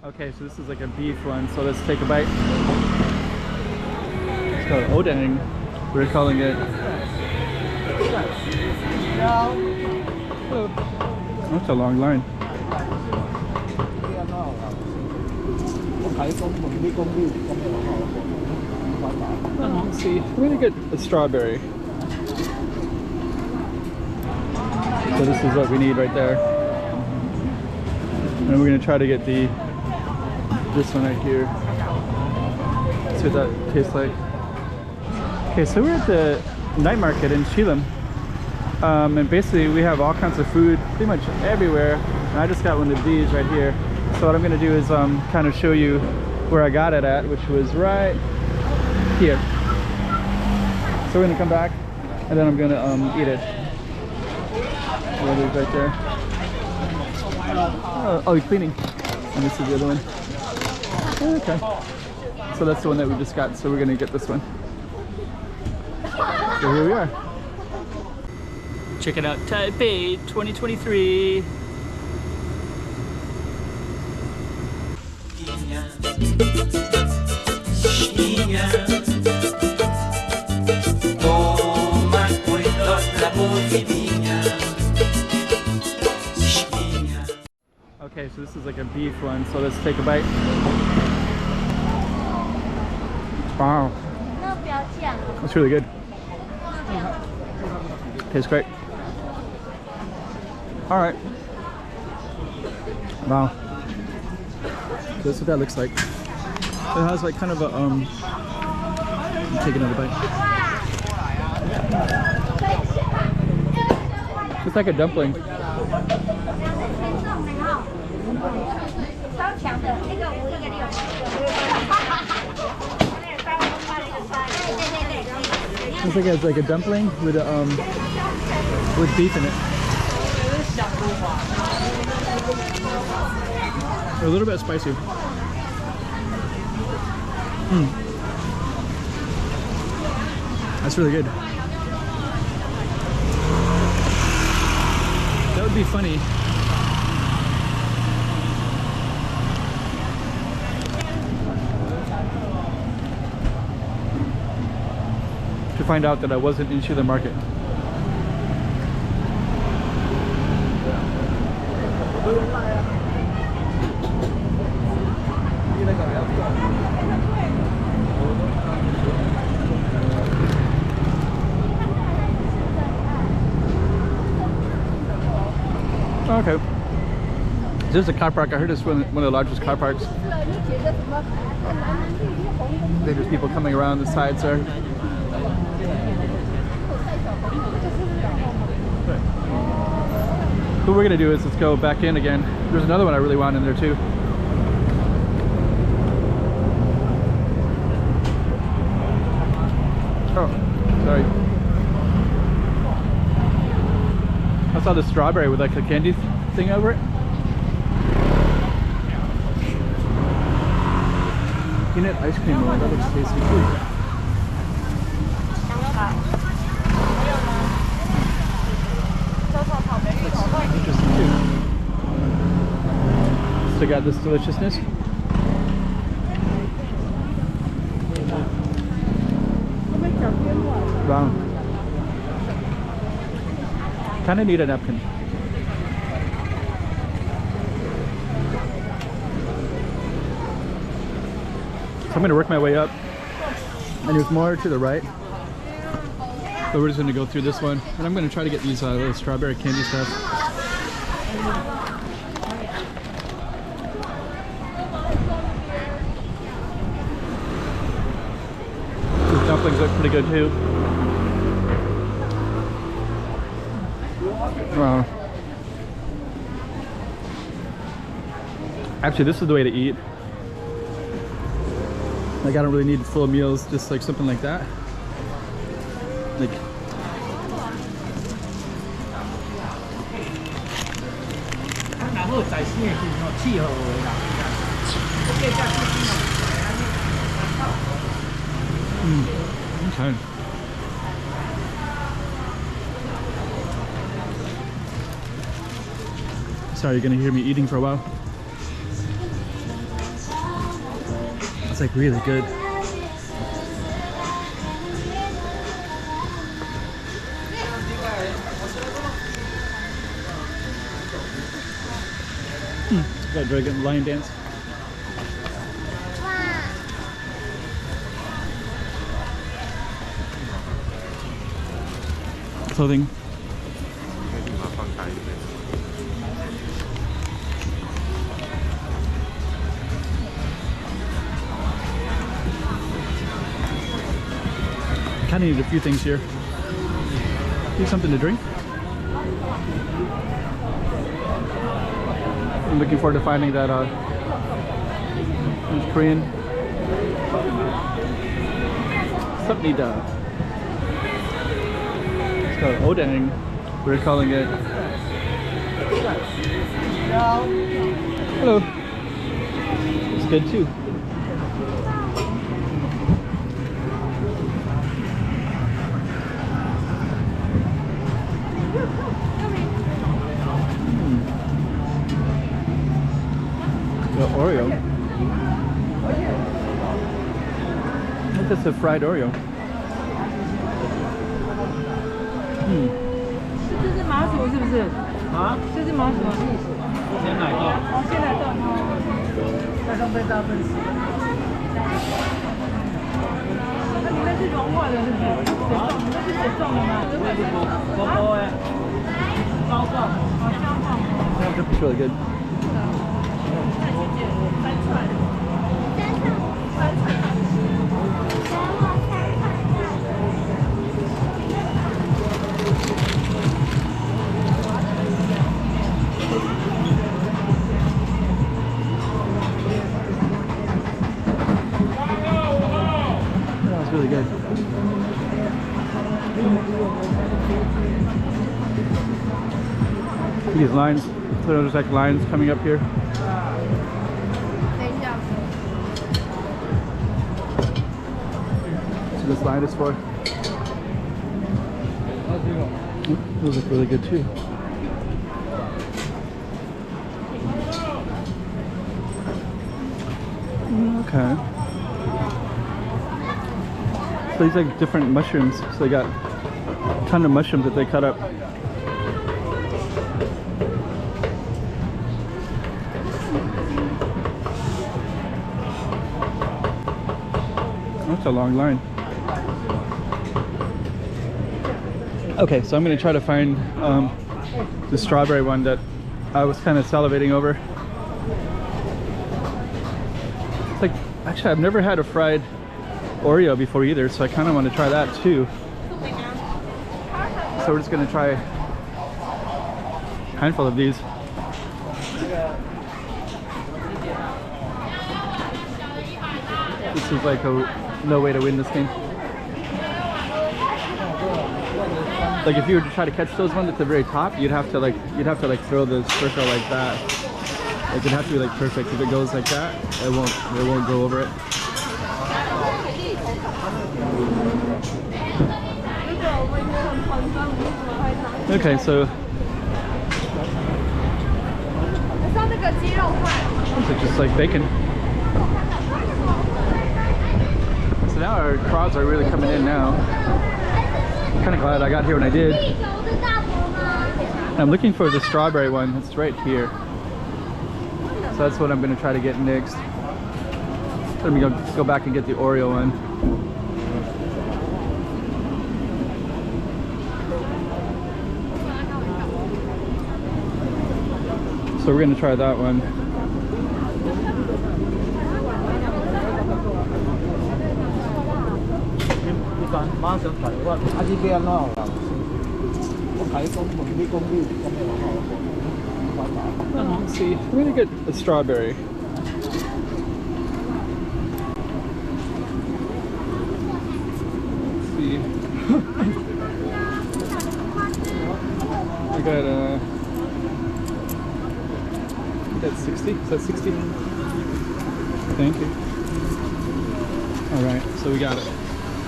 Okay, so this is like a beef one, so let's take a bite. It's called odang, we're calling it. Oh, that's a long line. Let's see, I'm gonna get a strawberry. So this is what we need right there. And we're gonna try to get this one right here. See what that tastes like. Okay, so we're at the night market in Shilin. And basically we have all kinds of food pretty much everywhere. And I just got one of these right here. So what I'm gonna do is kind of show you where I got it at, which was right here. So we're gonna come back and then I'm gonna eat it. There it is right there. Oh, you're cleaning. And this is the other one. Okay. So that's the one that we just got, so we're gonna get this one. So here we are. Check it out, Taipei 2023. Okay, so this is like a beef one, so let's take a bite. Wow. That's really good. Tastes great. Alright. Wow. So that's what that looks like. It has like kind of a take another bite. It's like a dumpling. Looks like it's like a dumpling with beef in it. A little bit spicy. That's really good. That would be funny. To find out that I wasn't in Shilin Market. Okay. There's a car park. I heard it's one of the largest car parks. There's people coming around the sides there. What we're gonna do is let's go back in again. There's another one I really want in there too. Oh, sorry. I saw the strawberry with like a candy thing over it. Peanut ice cream roll, that looks tasty too. Interesting too. Still got this deliciousness. Wow. Kind of need a napkin. So I'm going to work my way up, and there's more to the right. But we're just going to go through this one, and I'm going to try to get these little strawberry candy stuff. These dumplings look pretty good too. Wow. Actually, this is the way to eat. Like, I don't really need full meals, just like something like that. Like, okay. Sorry, you're gonna hear me eating for a while. It's like really good. Got dragon lion dance. Clothing. Kind of need a few things here. Need something to drink. I'm looking forward to finding that Korean something. It's called odang. We're calling it. Hello. It's good too. Oreo. I think that's a fried Oreo. 这是麻薯是不是？啊？这是麻薯。鲜奶豆。哦，鲜奶豆。再上杯大份吃。那你那是融化的，是不是？啊？你那是结冻的吗？那是GoPro哎。烧状。哦，烧状。It's really good. That's really good. These lines, so there's like lines coming up here. So this line is for. Those look really good too. Okay. So these like different mushrooms. So they got a ton of mushrooms that they cut up. That's a long line. Okay, so I'm gonna try to find the strawberry one that I was kind of salivating over. It's like, actually I've never had a fried Oreo before either, so I kind of want to try that too. So we're just gonna try a handful of these. This is like no way to win this game. Like if you were to try to catch those ones at the very top, you'd have to like throw the circle like that. Like it'd have to be like perfect. If it goes like that, it won't go over it. Okay, so it's just like bacon. So now our crowds are really coming in now. Kind of glad I got here when I did. I'm looking for the strawberry one. It's right here. So that's what I'm going to try to get next. Let me go back and get the Oreo one. So we're going to try that one. Let's see, we're gonna get a strawberry. Let's see. I got that's 60. Is that 60? Thank you. All right, so we got it.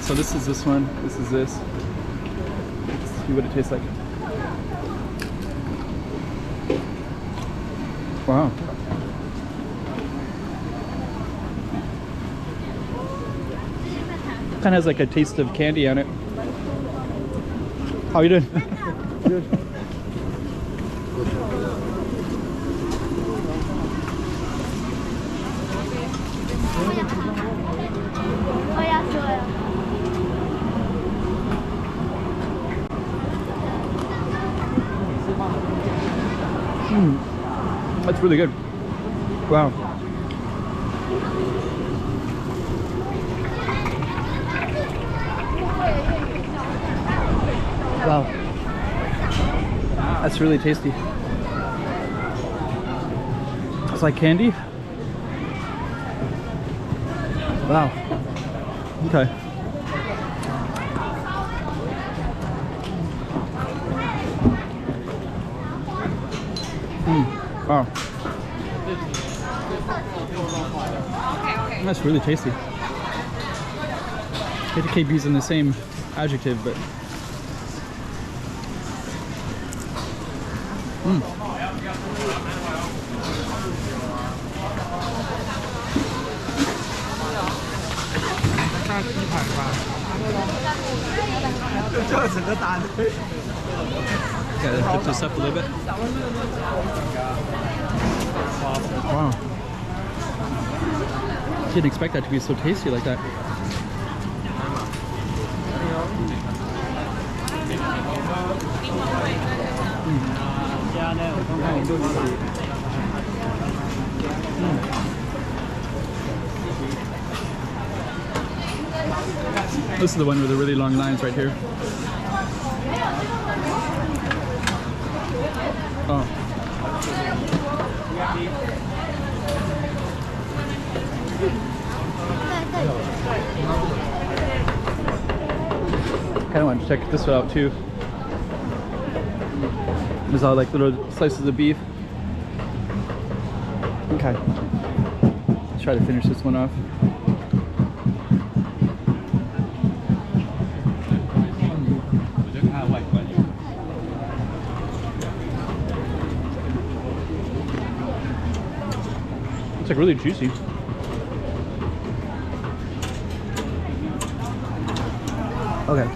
So this is this one. This is this. Let's see what it tastes like. Wow. Kind of has like a taste of candy on it. How you doing? Good. That's really good. Wow. Wow. That's really tasty. It's like candy. Wow. Okay. Wow. That's really tasty. I hate to keep using the same adjective, but gotta dip this up a little bit. Wow. Didn't expect that to be so tasty like that. This is the one with the really long lines right here. Oh. Kind of want to check this one out too. There's all like little slices of beef. Okay. Let's try to finish this one off. It's like really juicy. Okay.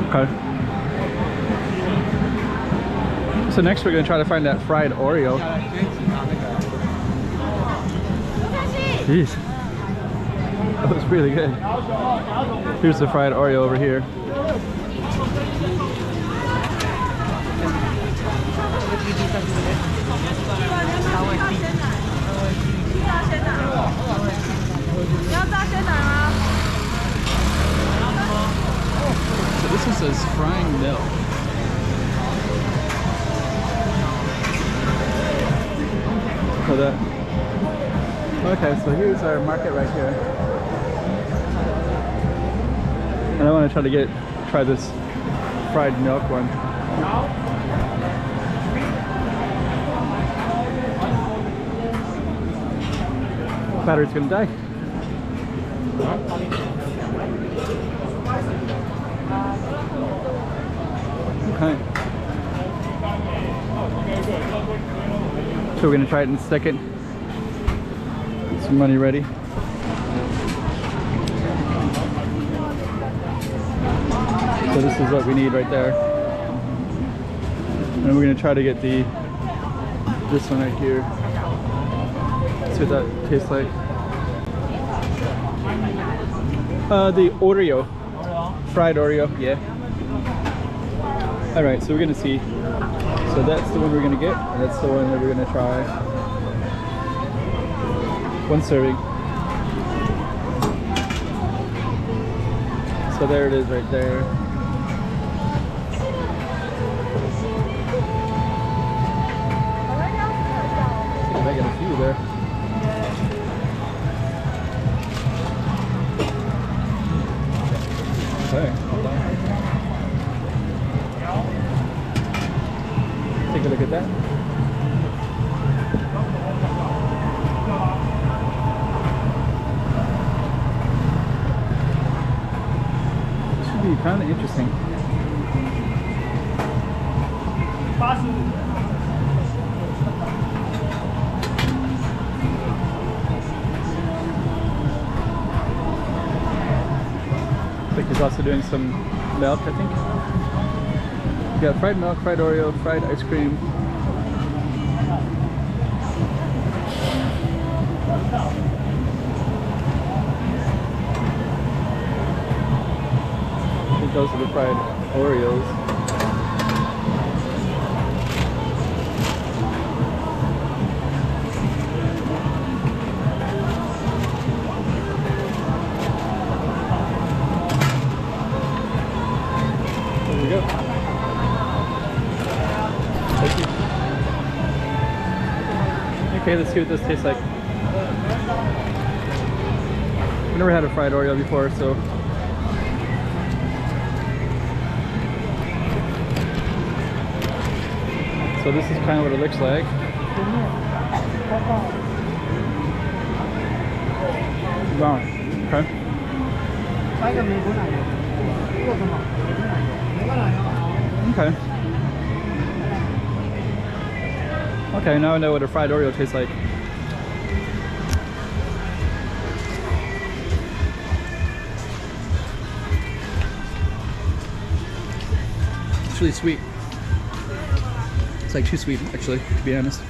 Okay. So next we're gonna try to find that fried Oreo. Jeez. That was really good. Here's the fried Oreo over here. So this one says frying milk. So that. Okay, so here's our market right here. And I want to try this fried milk one. Battery's gonna die. Okay. So we're gonna try it in a second. Get some money ready. So this is what we need right there. And we're gonna try to get this one right here. See what that tastes like. The Oreo. Fried Oreo, yeah. Alright, so we're gonna see. So that's the one we're gonna get, and that's the one that we're gonna try. One serving. So there it is right there. I got a few there. Okay, hold on. Take a look at that. kind of interesting. I think he's also doing some milk, I think. You got fried milk, fried Oreo, fried ice cream. I think those are the fried Oreos. There we go. Thank you. Okay, let's see what this tastes like. I've never had a fried Oreo before, so. So this is kind of what it looks like. Wow. Okay. Okay. Okay, now I know what a fried Oreo tastes like. It's really sweet. It's like too sweet, actually, to be honest.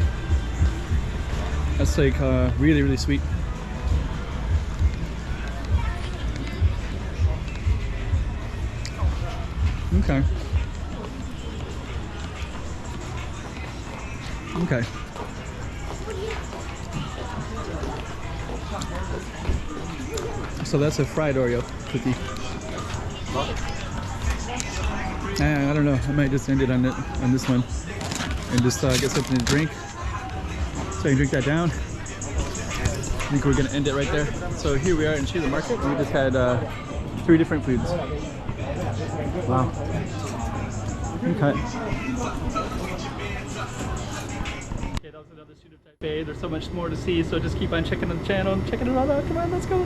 That's like really, really sweet. Okay. Okay. So that's a fried Oreo cookie. I don't know. I might just end it on this one and just get something to drink. So I can drink that down. I think we're gonna end it right there. So here we are in Shilin Market. We just had 3 different foods. Wow. Okay. Okay, that was another street of Taipei. There's so much more to see, so just keep on checking the channel and checking it all out. Come on, let's go.